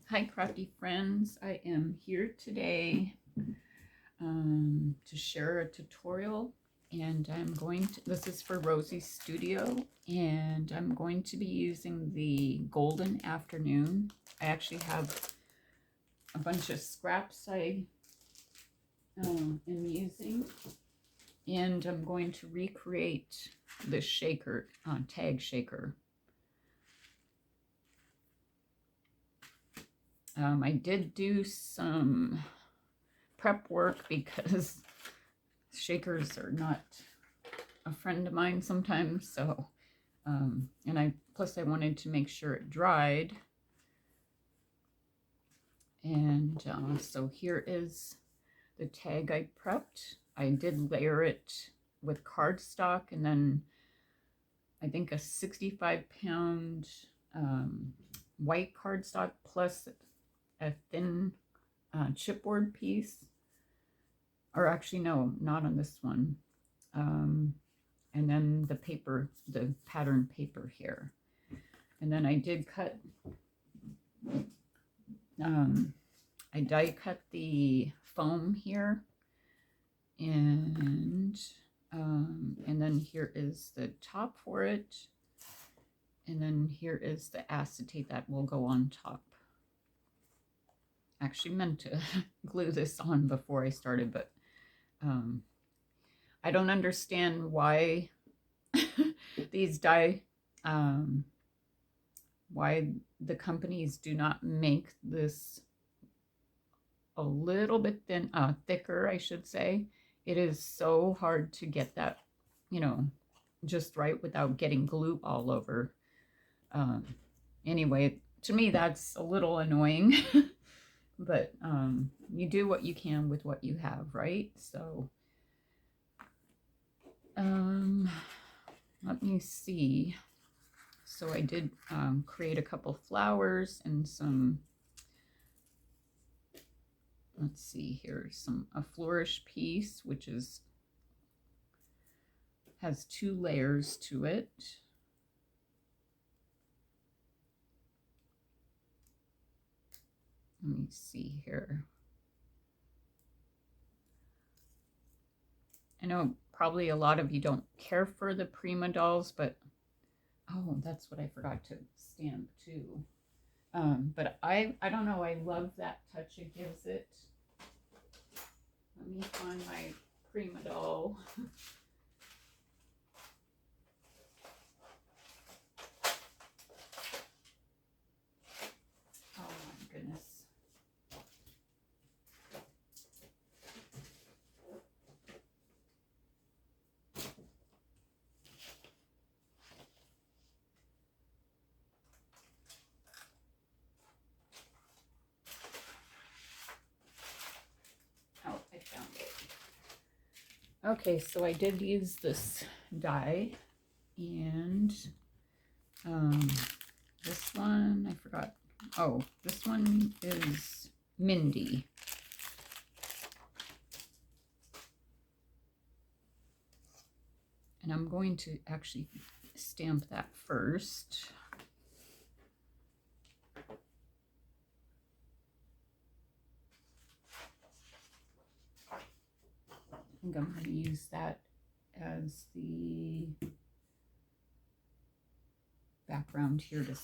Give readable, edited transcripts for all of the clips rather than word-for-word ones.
Hi, Crafty Friends. I am here today to share a tutorial, and this is for Rosie's studio, and I'm going to be using the Golden Afternoon. I actually have a bunch of scraps I am using, and I'm going to recreate the shaker, tag shaker. I did do some prep work because shakers are not a friend of mine sometimes, so and plus I wanted to make sure it dried, and so here is the tag I prepped. I did layer it with cardstock, and then I think a 65-pound white cardstock plus a thin chipboard piece, or actually no, not on this one, and then the paper, the pattern paper here. And then I did cut, I die cut the foam here, and then here is the top for it, and then here is the acetate that will go on top. Actually meant to glue this on before I started, but I don't understand why these why the companies do not make this a little bit thicker, I should say. It is so hard to get that, just right without getting glue all over. Anyway, to me, that's a little annoying, but you do what you can with what you have, right? So, let me see. So I did create a couple flowers and some, let's see here, a flourish piece, which has 2 layers to it. Let me see here. I know probably a lot of you don't care for the Prima dolls, but oh, that's what I forgot to stamp too. But I don't know, I love that touch it gives it. Let me find my Prima doll. Oh my goodness. Oh, I found it. Okay, so I did use this die, and this one, I forgot. Oh, this one is Mindy. And I'm going to actually stamp that first. I think I'm going to use that as the background here to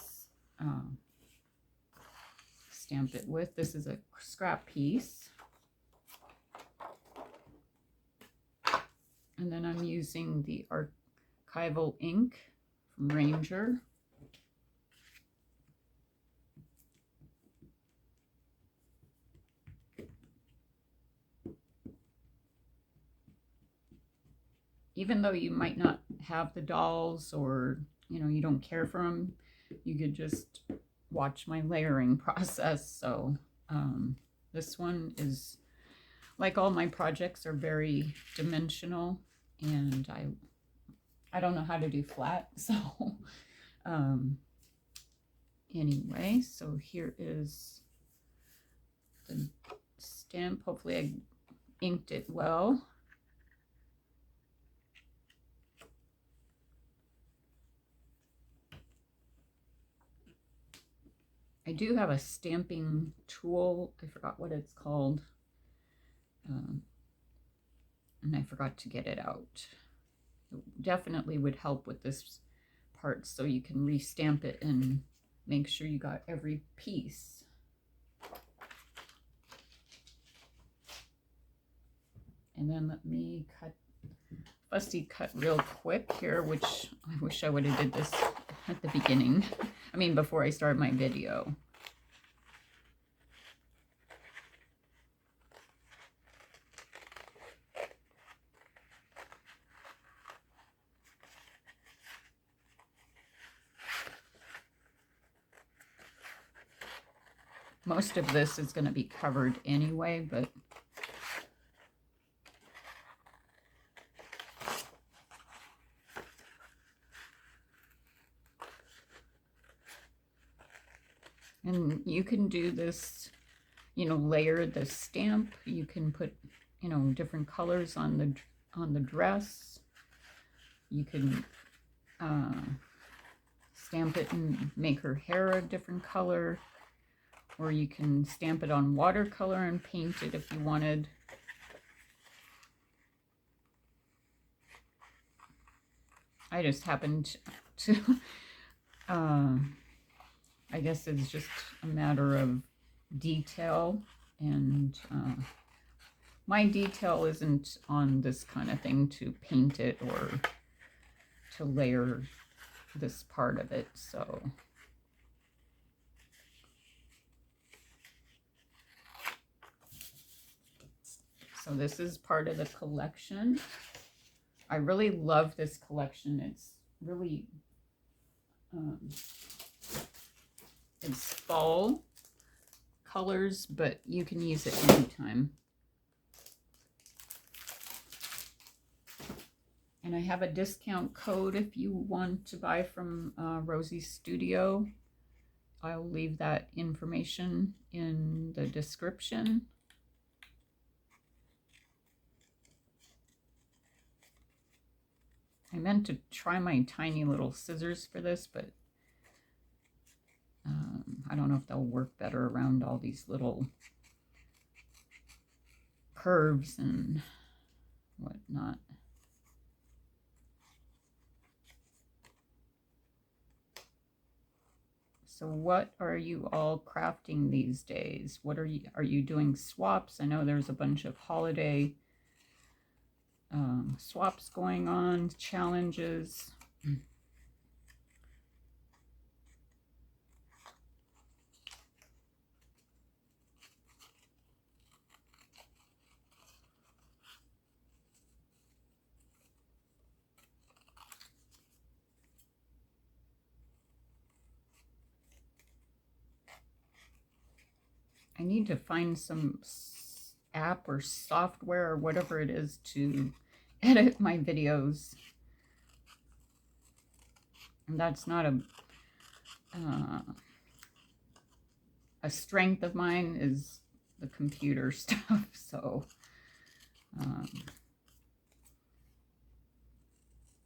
stamp it with. This is a scrap piece. And then I'm using the archival ink from Ranger. Even though you might not have the dolls, or you don't care for them, you could just watch my layering process. So this one is, like all my projects, are very dimensional, and I don't know how to do flat, so anyway, so here is the stamp. Hopefully I inked it well. I I do have a stamping tool. I forgot what it's called. And I forgot to get it out. It definitely would help with this part, so you can restamp it and make sure you got every piece. And then let me fussy cut real quick here, which I wish I would have did this at the beginning. I mean, before I started my video. Most of this is going to be covered anyway, but and you can do this, you know, layer the stamp. You can put, you know, different colors on the dress. You can stamp it and make her hair a different color. Or you can stamp it on watercolor and paint it if you wanted. I just happened to, I guess it's just a matter of detail. And my detail isn't on this kind of thing to paint it or to layer this part of it, so. So this is part of the collection. I really love this collection. It's really, it's fall colors, but you can use it anytime. And I have a discount code if you want to buy from Rosie's Studio. I'll leave that information in the description. I meant to try my tiny little scissors for this, but I don't know if they'll work better around all these little curves and whatnot. So what are you all crafting these days? What are you doing swaps? I know there's a bunch of holiday swaps going on, challenges. I need to find some app or software or whatever it is to edit my videos. And that's not a strength of mine, is the computer stuff. So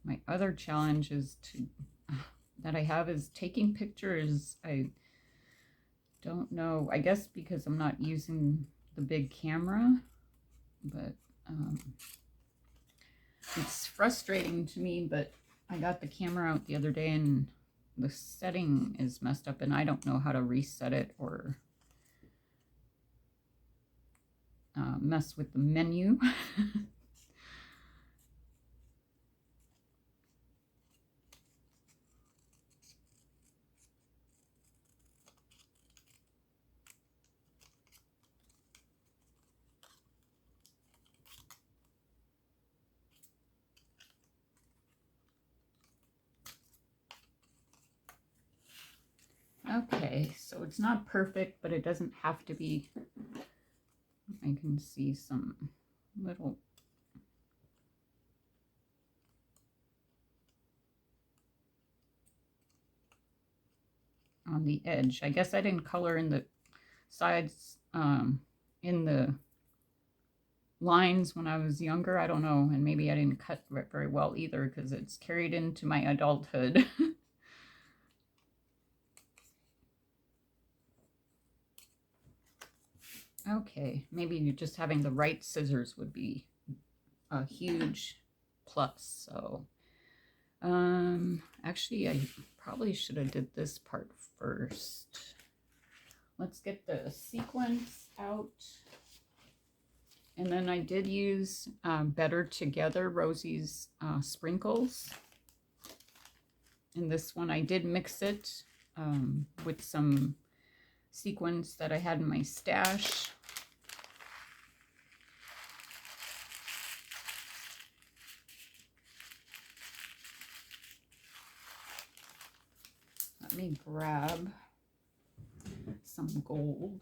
my other challenge is that I have is taking pictures. I don't know, I guess because I'm not using the big camera, but it's frustrating to me. But I got the camera out the other day and the setting is messed up and I don't know how to reset it or mess with the menu. Okay, so it's not perfect, but it doesn't have to be. I can see some little on the edge. I guess I didn't color in the sides, in the lines when I was younger. I don't know, and maybe I didn't cut very well either because it's carried into my adulthood. Okay, maybe just having the right scissors would be a huge plus. So, actually, I probably should have did this part first. Let's get the sequins out. And then I did use Better Together, Rosie's sprinkles. And this one I did mix it with some sequins that I had in my stash. Let me grab some gold.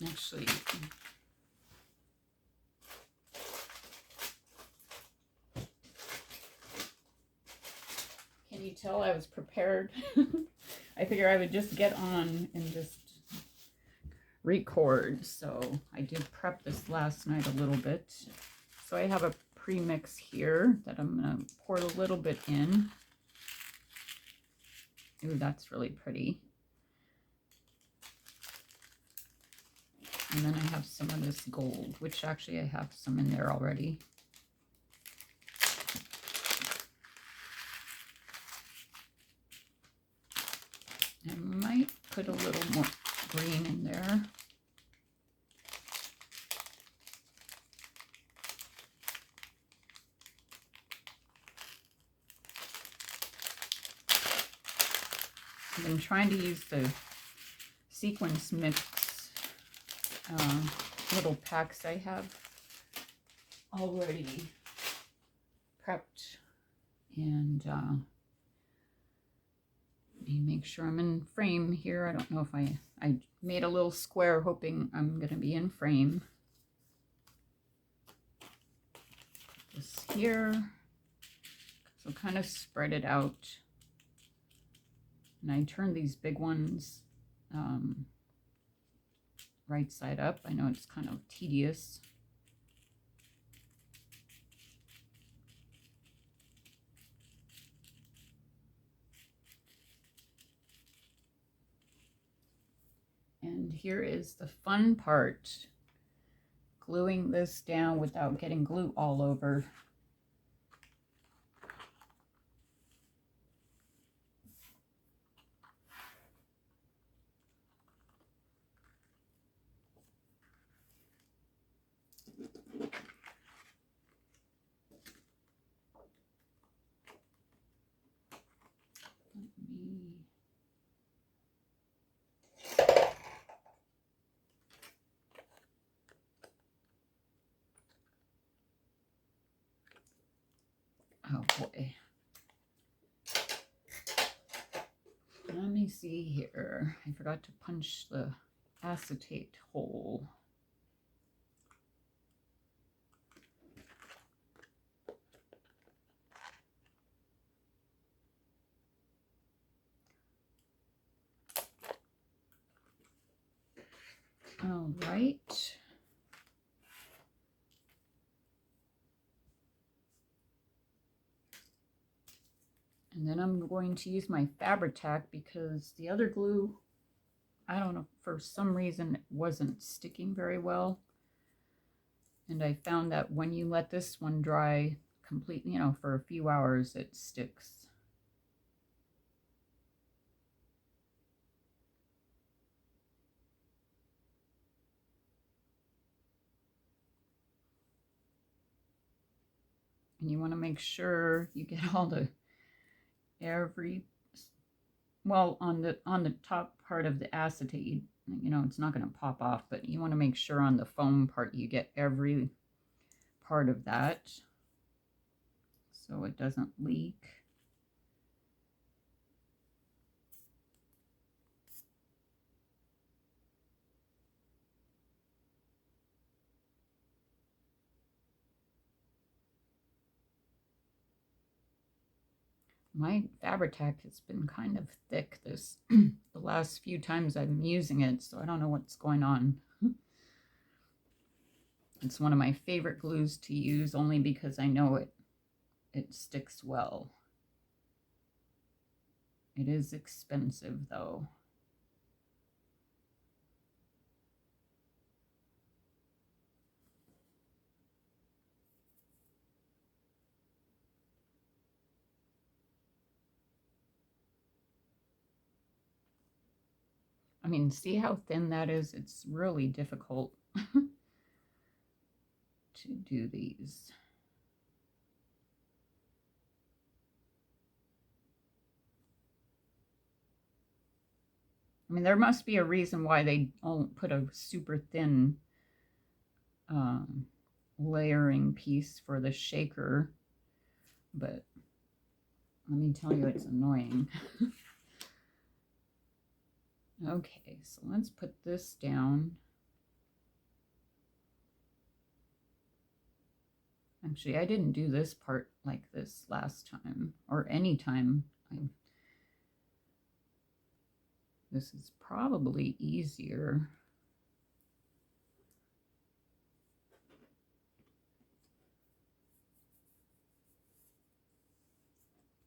Actually, can you tell I was prepared? I figure I would just get on and just record. So I did prep this last night a little bit. So I have a premix here that I'm going to pour a little bit in. Ooh, that's really pretty. And then I have some of this gold, which actually I have some in there already. I might put a little more green in there. I've been trying to use the sequence mix little packs I have already prepped, and let me make sure I'm in frame here. I don't know if I made a little square hoping I'm going to be in frame. This here, so kind of spread it out, and I turn these big ones right side up. I know it's kind of tedious. And here is the fun part, gluing this down without getting glue all over. Oh boy. Let me see here. I forgot to punch the acetate hole. All right. And then I'm going to use my Fabri-Tac because the other glue, I don't know, for some reason it wasn't sticking very well. And I found that when you let this one dry completely, you know, for a few hours, it sticks. And you want to make sure you get all the well, on the top part of the acetate, you know, it's not going to pop off, but you want to make sure on the foam part you get every part of that so it doesn't leak. My Fabri-Tac has been kind of thick this the last few times I'm using it, so I don't know what's going on. It's one of my favorite glues to use only because I know it sticks well. It is expensive though. I mean, see how thin that is? It's really difficult to do these. I mean, there must be a reason why they don't put a super thin layering piece for the shaker, but let me tell you, it's annoying. Okay, so let's put this down. Actually, I didn't do this part like this last time, or any time. This is probably easier.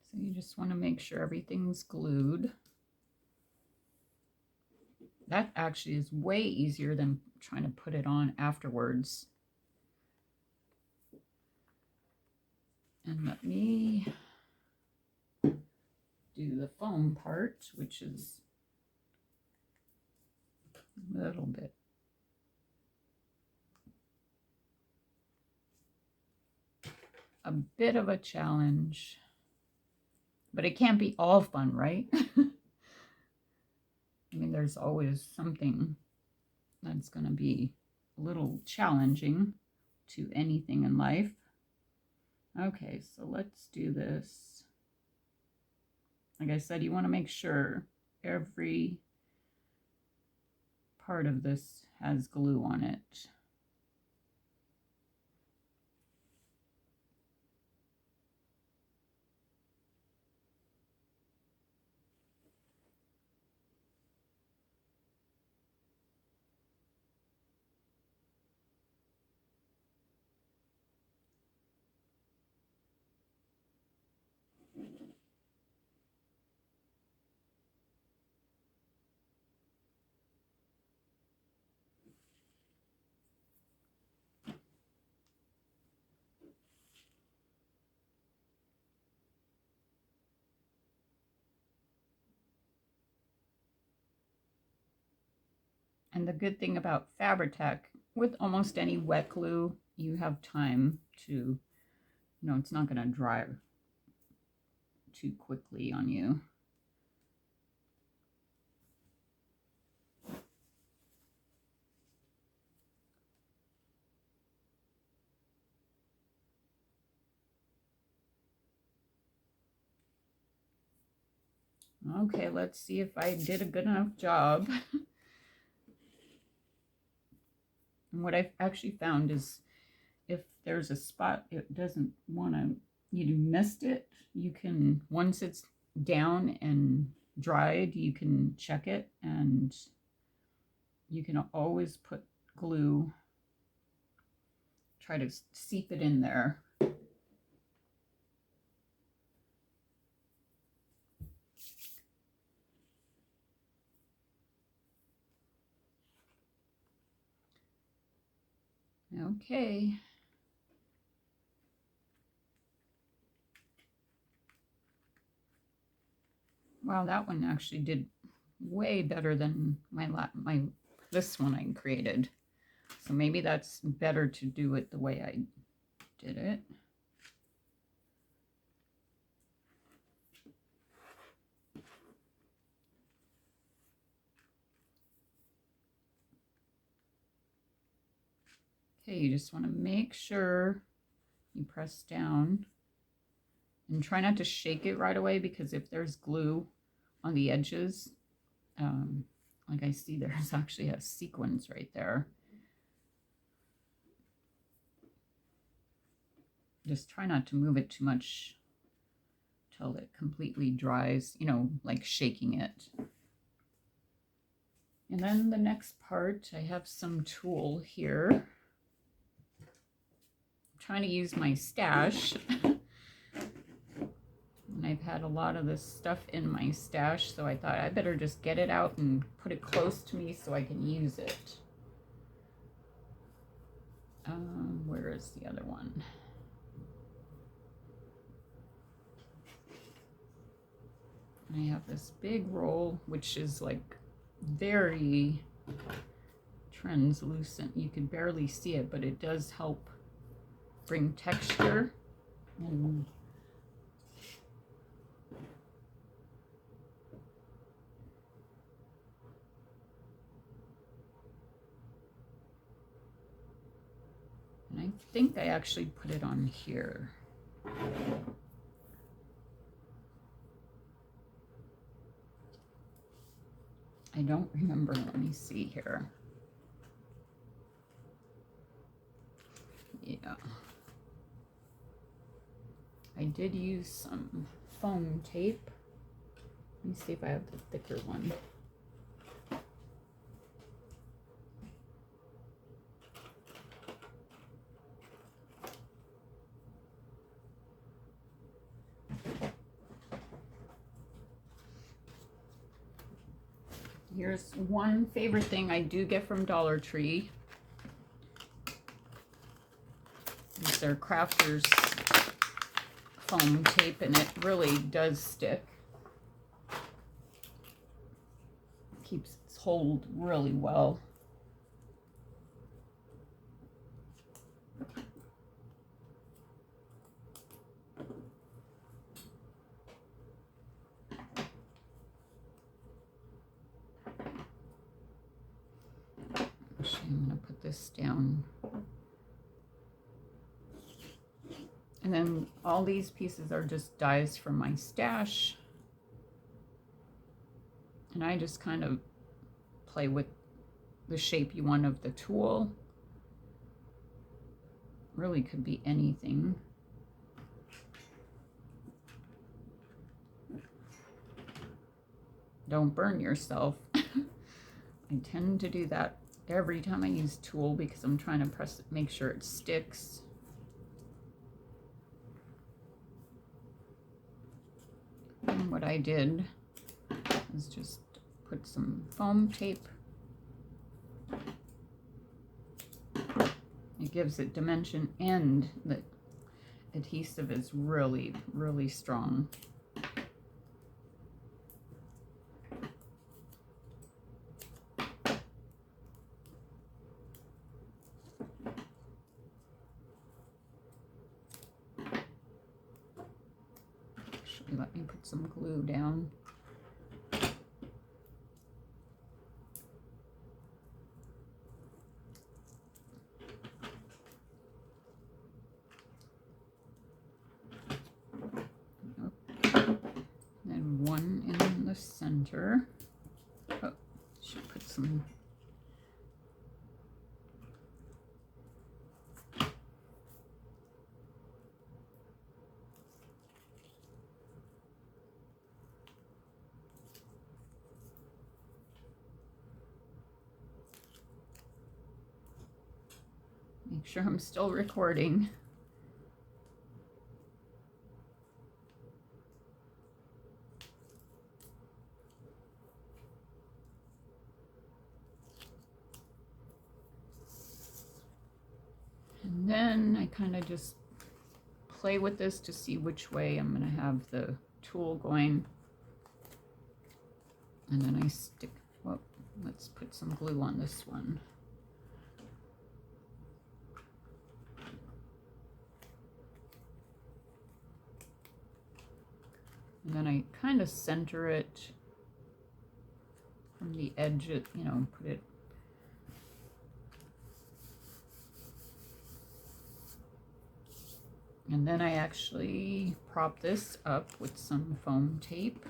So you just want to make sure everything's glued. That actually is way easier than trying to put it on afterwards. And let me do the foam part, which is a little bit. A bit of a challenge, but it can't be all fun, right? I mean, there's always something that's going to be a little challenging to anything in life. Okay, so let's do this. Like I said, you want to make sure every part of this has glue on it. And the good thing about Fabri-Tac, with almost any wet glue, you have time to, it's not going to dry too quickly on you. Okay, let's see if I did a good enough job. And what I've actually found is if there's a spot it doesn't want to, you missed it, you can, once it's down and dried, you can check it and you can always put glue, try to seep it in there. Okay. Wow, that one actually did way better than this one I created. So maybe that's better to do it the way I did it. Okay, you just want to make sure you press down and try not to shake it right away, because if there's glue on the edges, like I see there's actually a sequence right there. Just try not to move it too much till it completely dries, like shaking it. And then the next part, I have some tulle here. trying to use my stash. And I've had a lot of this stuff in my stash, so I thought I better just get it out and put it close to me so I can use it. Where is the other one? I have this big roll, which is like very translucent. You can barely see it, but it does help bring texture. And I think I actually put it on here. I don't remember. Let me see here. Yeah. I did use some foam tape. Let me see if I have the thicker one. Here's one favorite thing I do get from Dollar Tree. It's their Crafters foam tape, and it really does stick. Keeps its hold really well. I'm going to put this down. And then all these pieces are just dies from my stash. And I just kind of play with the shape you want of the tool. Really could be anything. Don't burn yourself. I tend to do that every time I use tool because I'm trying to press it, make sure it sticks. And what I did is just put some foam tape. It gives it dimension, and the adhesive is really, really strong. Let me put some glue down. And one in the center. Oh, should put some. Make sure I'm still recording. And then I kind of just play with this to see which way I'm going to have the tool going. And then I stick, well, let's put some glue on this one. And then I kind of center it from the edge, you know, put it. And then I actually prop this up with some foam tape.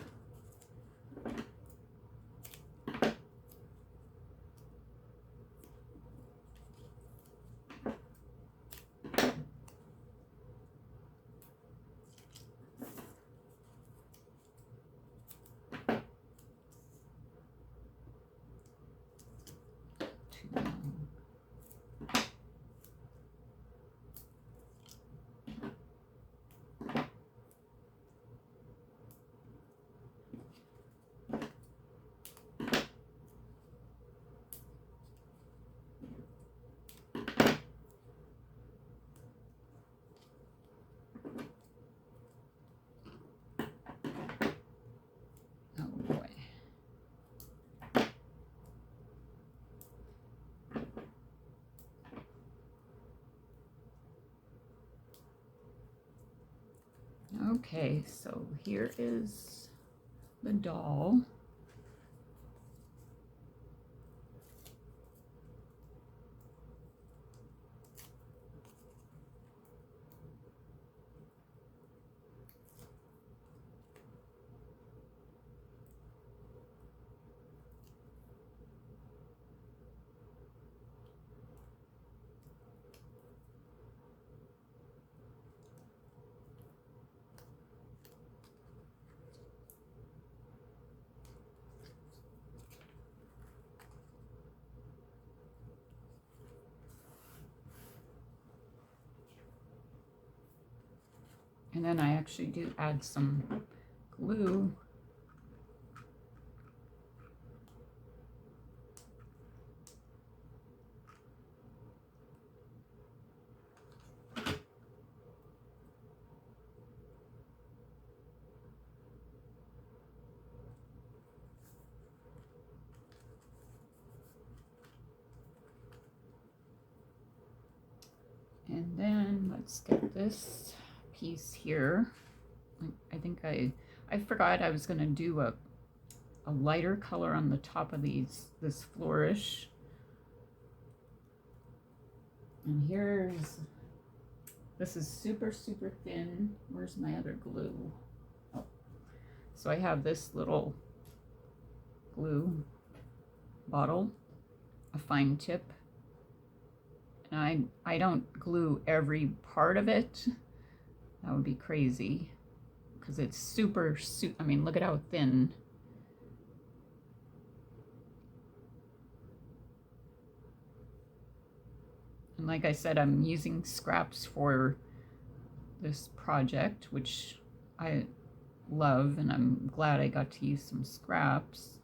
Okay, so here is the doll. And then I actually do add some glue. And then let's get this piece here. I think I forgot I was going to do a lighter color on the top of this flourish. And this is super, super thin. Where's my other glue? Oh, so I have this little glue bottle, a fine tip. And I don't glue every part of it. That would be crazy because it's super, I mean, look at how thin. And like I said, I'm using scraps for this project, which I love, and I'm glad I got to use some scraps.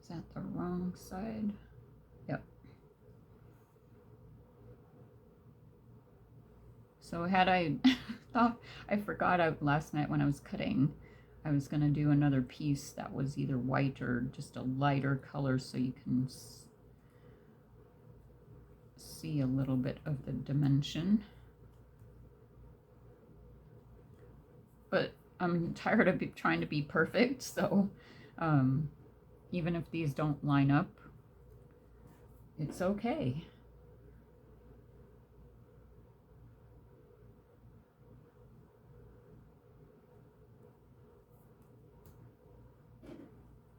Is that the wrong side? Yep. So had I thought, I forgot out last night when I was cutting, I was going to do another piece that was either white or just a lighter color so you can see a little bit of the dimension. But I'm tired of trying to be perfect, so even if these don't line up, it's okay.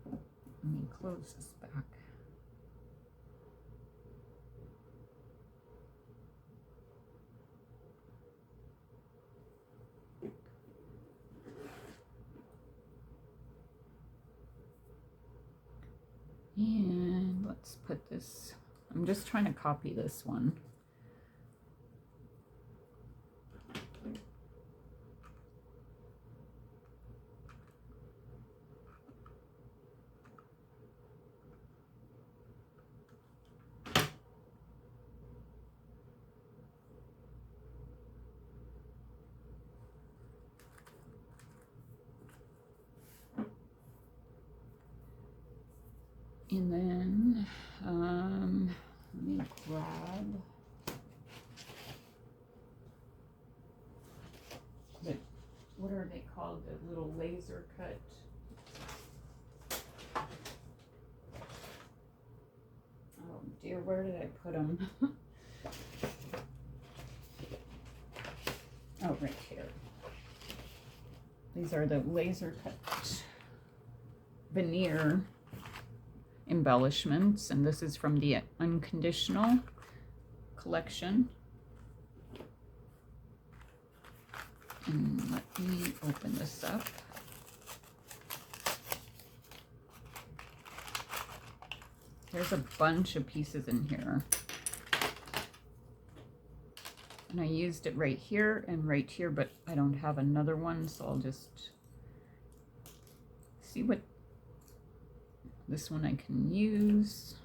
Let me close this back. And let's put this, I'm just trying to copy this one. And then let me grab the, what are they called? The little laser cut. Oh dear, where did I put them? Oh, right here. These are the laser cut veneer embellishments, and this is from the Unconditional collection. And let me open this up. There's a bunch of pieces in here. And I used it right here and right here, but I don't have another one, so I'll just see what this one I can use.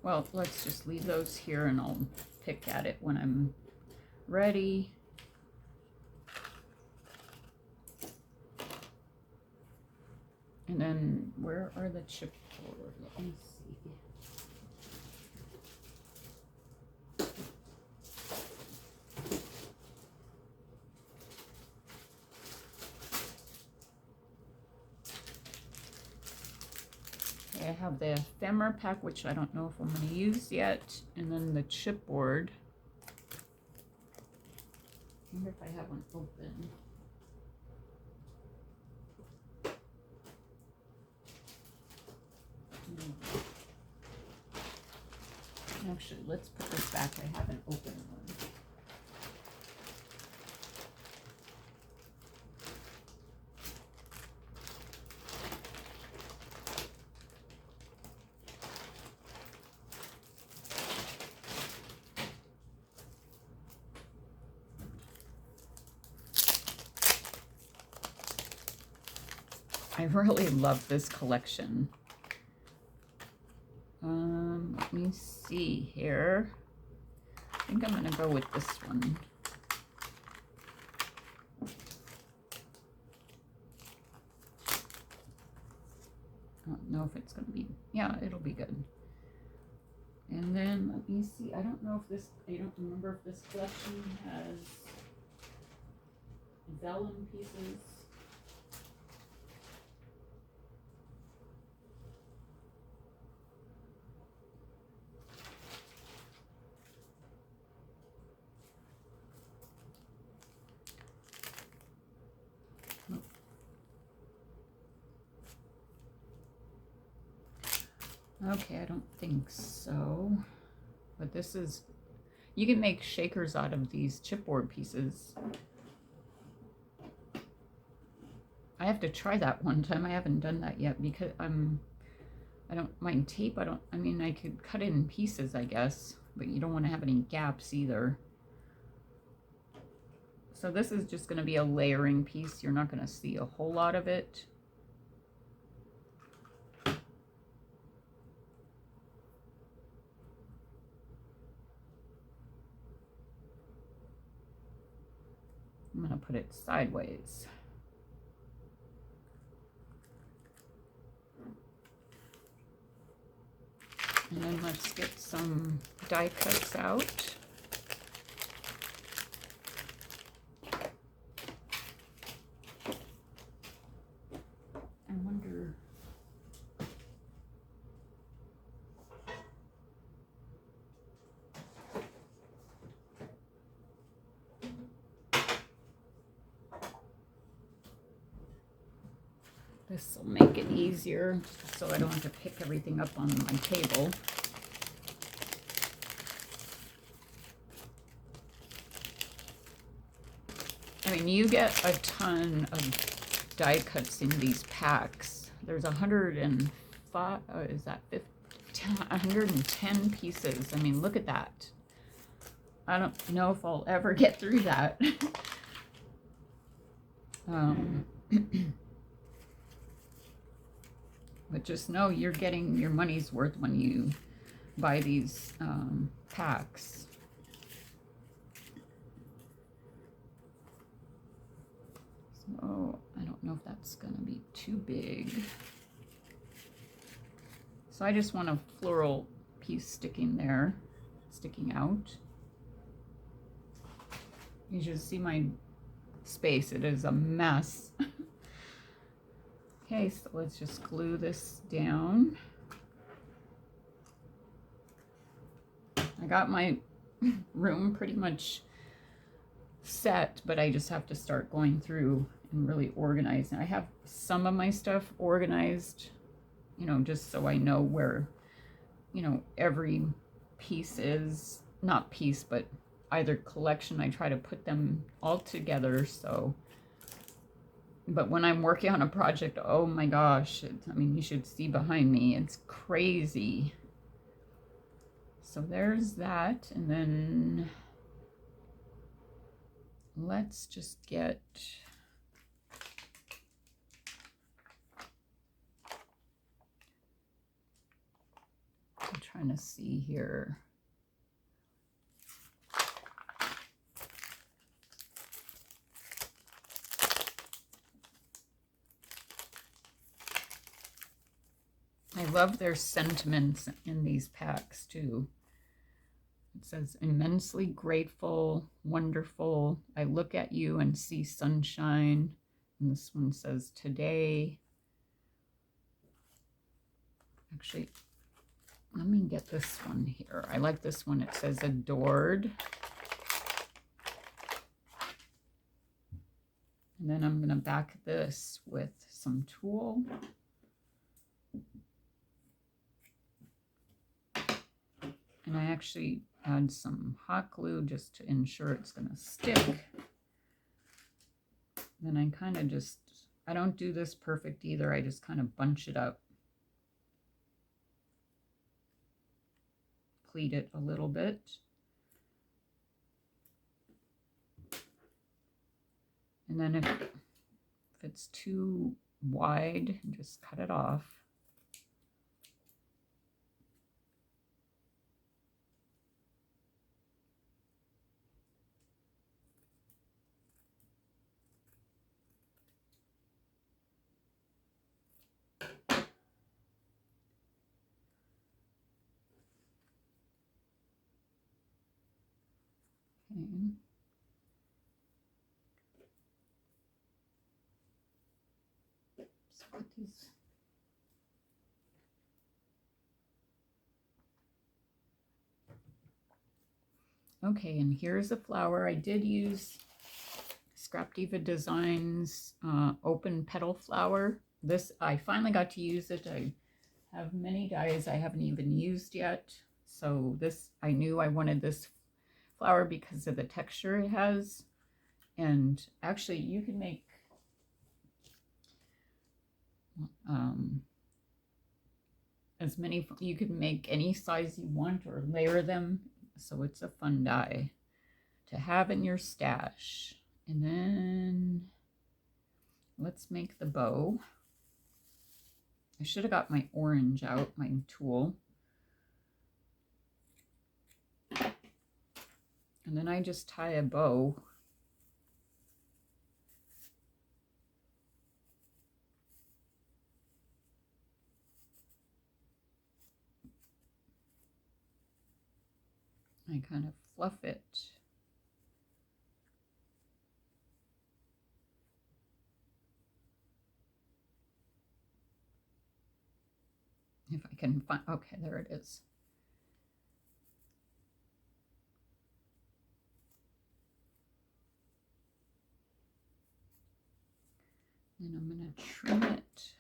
Well, let's just leave those here and I'll pick at it when I'm ready. And then where are the chipboard? Let me see. Okay, I have the ephemera pack, which I don't know if I'm going to use yet, and then the chipboard. I wonder if I have one open. Actually, let's put this back. I have an open one. I really love this collection. Let me see here. I think I'm gonna go with this one. I don't know if it's gonna be, yeah, it'll be good. And then let me see, I don't know if this, I don't remember if this collection has vellum pieces. Okay, I don't think so. But this is, you can make shakers out of these chipboard pieces. I have to try that one time. I haven't done that yet because I don't mind tape. I mean, I could cut it in pieces, I guess, but you don't want to have any gaps either. So this is just going to be a layering piece. You're not going to see a whole lot of it. I'm going to put it sideways. And then let's get some die cuts out. I wonder, this will make it easier so I don't have to pick everything up on my table. I mean, you get a ton of die cuts in these packs. There's 105, is that 50, 110 pieces. I mean, look at that. I don't know if I'll ever get through that. But just know you're getting your money's worth when you buy these packs. So I don't know if that's going to be too big. So I just want a floral piece sticking there, sticking out. You should see my space. It is a mess. Okay, so let's just glue this down. I got my room pretty much set, but I just have to start going through and really organizing. I have some of my stuff organized, you know, just so I know where, you know, every piece is, not piece, but either collection. I try to put them all together so But when I'm working on a project, oh my gosh, I mean, you should see behind me. It's crazy. So there's that. And then let's just get... I'm trying to see here. I love their sentiments in these packs too. It says, immensely grateful, wonderful. I look at you and see sunshine. And this one says, today. Actually, let me get this one here. I like this one. It says, adored. And then I'm going to back this with some tulle. And I actually add some hot glue just to ensure it's going to stick. Then I kind of just, I don't do this perfect either. I just kind of bunch it up. Pleat it a little bit. And then if it's too wide, just cut it off. Okay. So put these. Okay, and here's a flower. I did use Scrap Diva Designs open petal flower. This, I finally got to use it. I have many dies I haven't even used yet. So this, I knew I wanted this flower because of the texture it has. And actually you can make as many, you can make any size you want or layer them. So it's a fun die to have in your stash. And then let's make the bow. I should have got my orange out, my tool. And then I just tie a bow. I kind of fluff it. If I can find, okay, there it is. And I'm going to trim it.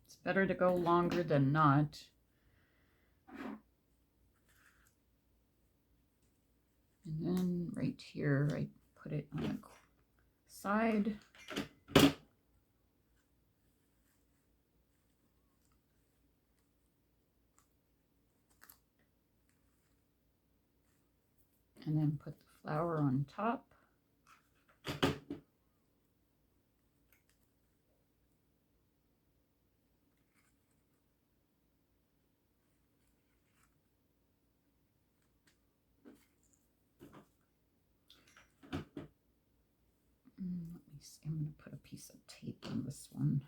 It's better to go longer than not. And then right here, I put it on the side. And then put the flower on top. Let me see, I'm going to put a piece of tape on this one.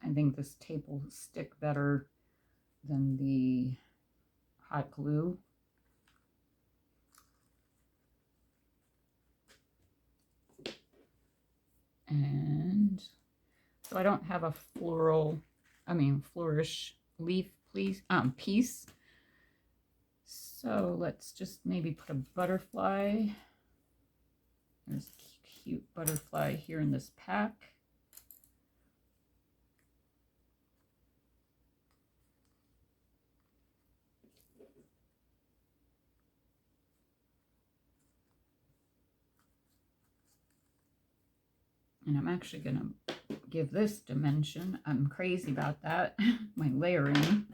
I think this tape will stick better than the hot glue. And so I don't have a flourish leaf piece. So let's just maybe put a butterfly. There's a cute butterfly here in this pack. And I'm actually going to give this dimension. I'm crazy about that, my layering.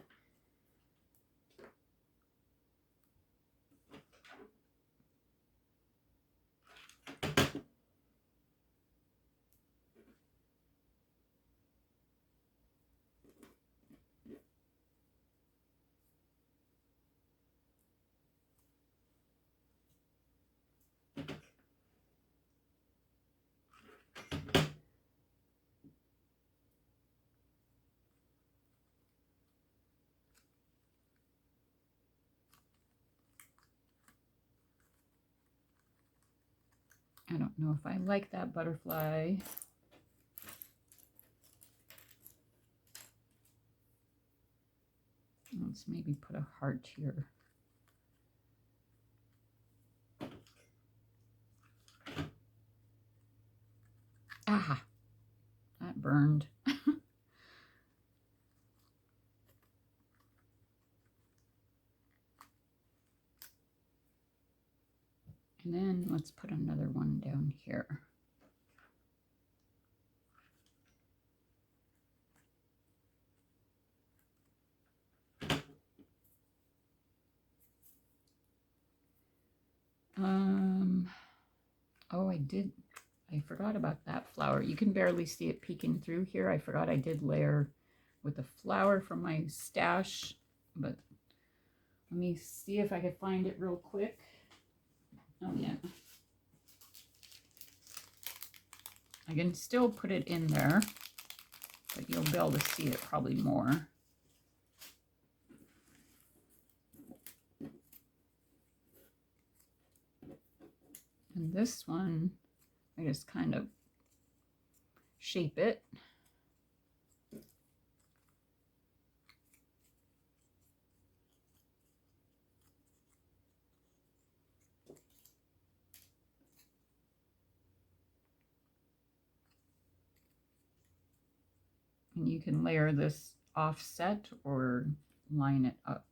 I don't know if I like that butterfly. Let's maybe put a heart here. Ah, that burned. And then let's put another one down here. Oh, I forgot about that flower. You can barely see it peeking through here. I forgot I did layer with a flower from my stash, but let me see if I can find it real quick. Oh yeah. I can still put it in there, but you'll be able to see it probably more. And this one, I just kind of shape it. And you can layer this offset or line it up.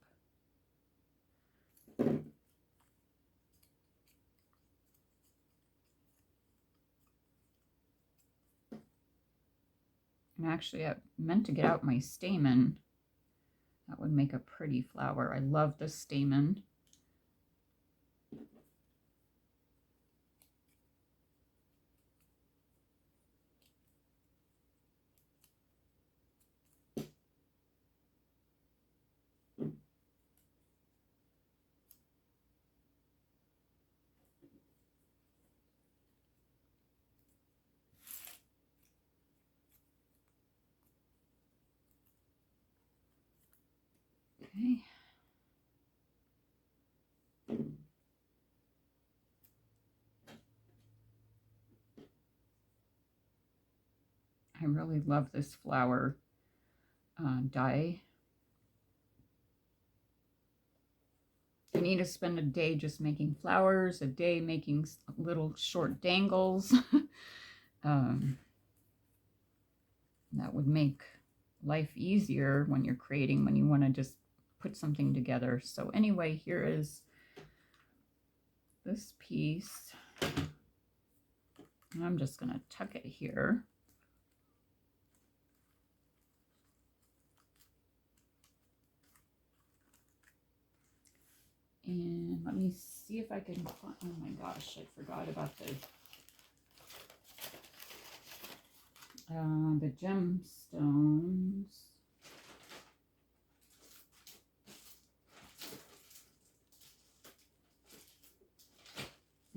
And actually, I meant to get out my stamen. That would make a pretty flower. I love the stamen. Okay. I really love this flower die. I need to spend a day just making flowers, a day making little short dangles. That would make life easier when you're creating, when you want to just put something together. So anyway, here is this piece. And I'm just going to tuck it here. And let me see if I can find, oh my gosh, I forgot about the gemstones.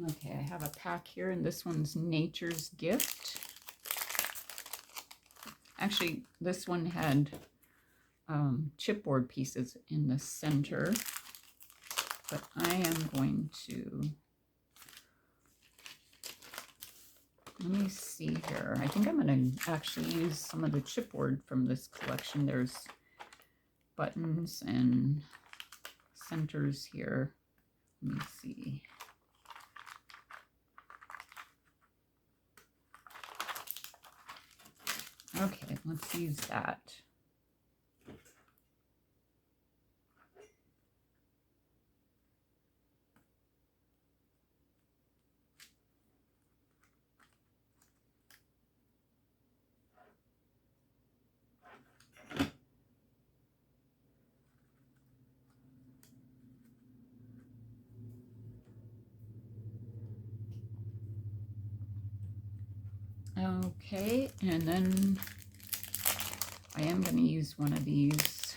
Okay, I have a pack here, and this one's Nature's Gift. Actually, this one had chipboard pieces in the center, but I am going to, let me see here. I think I'm going to actually use some of the chipboard from this collection. There's buttons and centers here. Let me see. Okay, let's use that. Okay, and then I am going to use one of these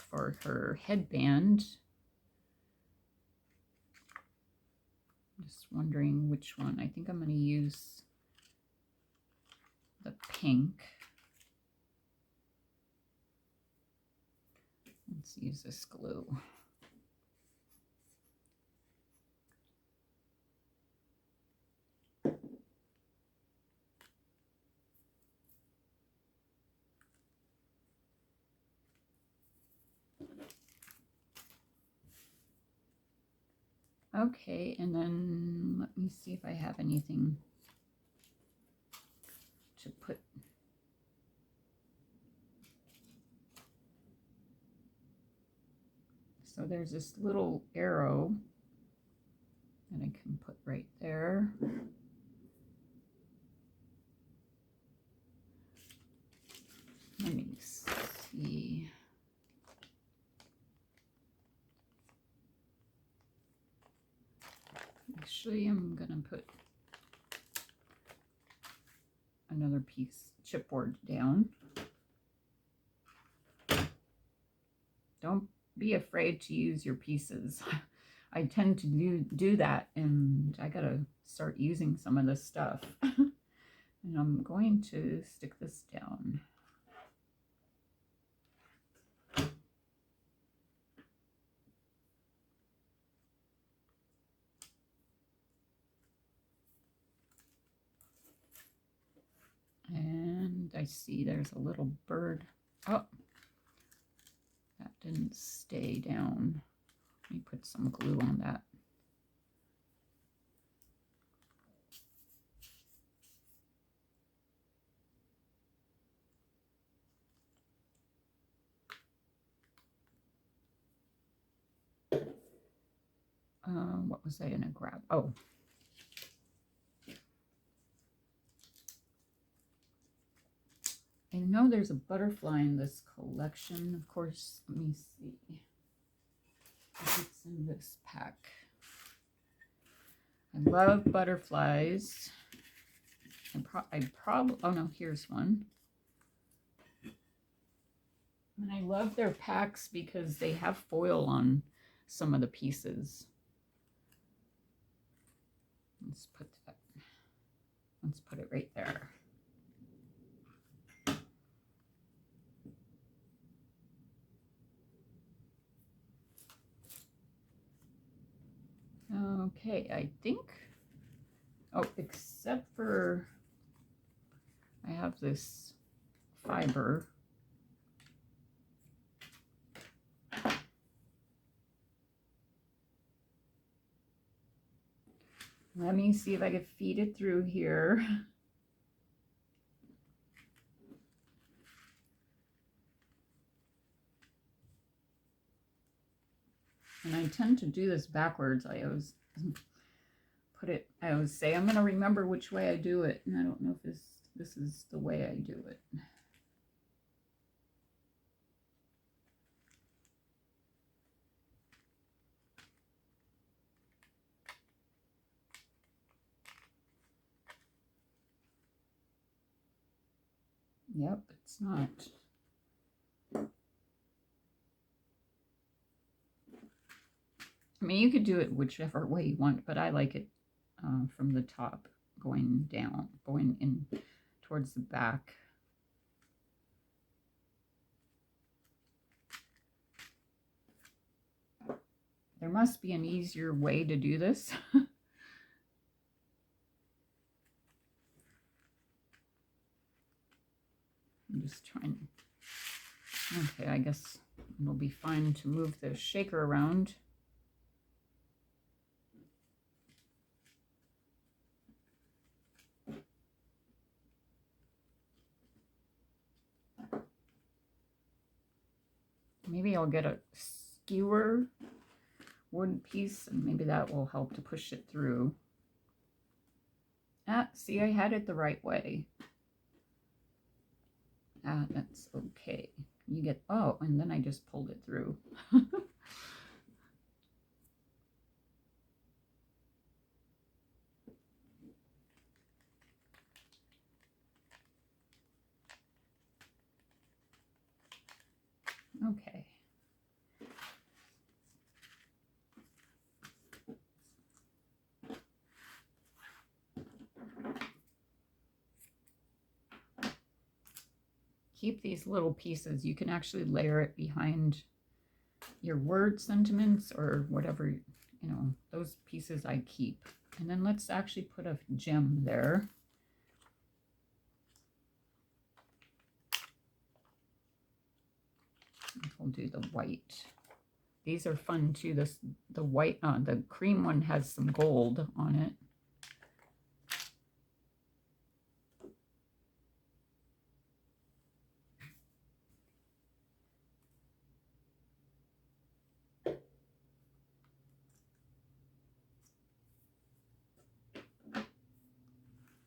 for her headband. Just wondering which one. I think I'm going to use the pink. Let's use this glue. Okay, and then let me see if I have anything to put. So there's this little arrow that I can put right there. Let me see. Actually, I'm gonna put another piece chipboard down. Don't be afraid to use your pieces. I tend to do that, and I gotta start using some of this stuff. And I'm going to stick this down. And I see there's a little bird. Oh, that didn't stay down. Let me put some glue on that. What was I gonna grab? Oh. I know there's a butterfly in this collection. Of course, let me see if it's in this pack. I love butterflies. I probably, oh no, here's one. And I love their packs because they have foil on some of the pieces. Let's put it right there. Okay, I think, oh, except for I have this fiber. Let me see if I can feed it through here. And I tend to do this backwards. I always say, I'm going to remember which way I do it. And I don't know if this is the way I do it. Yep, it's not. I mean, you could do it whichever way you want, but I like it from the top, going down, going in towards the back. There must be an easier way to do this. I'm just trying. Okay, I guess it'll be fine to move the shaker around. Maybe I'll get a skewer wood piece, and maybe that will help to push it through. Ah, see, I had it the right way. Ah, that's okay. You get, oh, and then I just pulled it through. Okay. Keep these little pieces. You can actually layer it behind your word sentiments or whatever, you know, those pieces I keep. And then let's actually put a gem there. We'll do the white. These are fun too. The white, the cream one has some gold on it.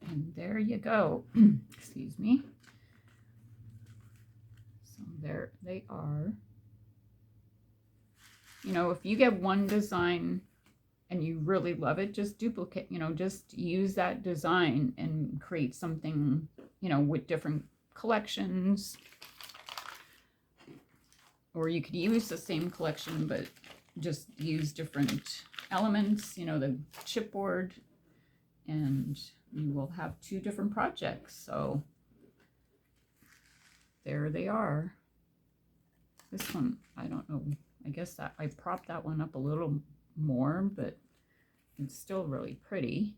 And there you go. Excuse me. So there they are. You know, if you get one design and you really love it, just duplicate, you know, just use that design and create something, you know, with different collections. Or you could use the same collection, but just use different elements, you know, the chipboard, and you will have 2 different projects. So there they are. This one, I don't know. I guess that I propped that one up a little more, but it's still really pretty.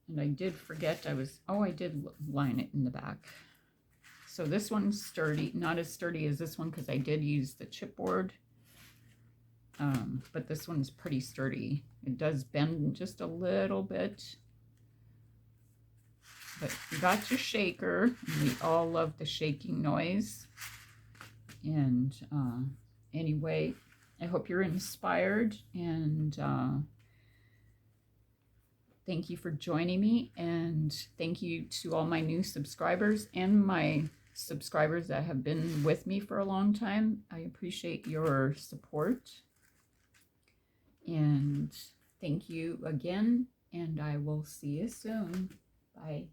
And I did forget I did line it in the back. So this one's sturdy, not as sturdy as this one because I did use the chipboard. But this one's pretty sturdy. It does bend just a little bit. But you got your shaker. And we all love the shaking noise. And anyway, I hope you're inspired. And thank you for joining me. And thank you to all my new subscribers and my subscribers that have been with me for a long time. I appreciate your support. And thank you again, and I will see you soon. Bye.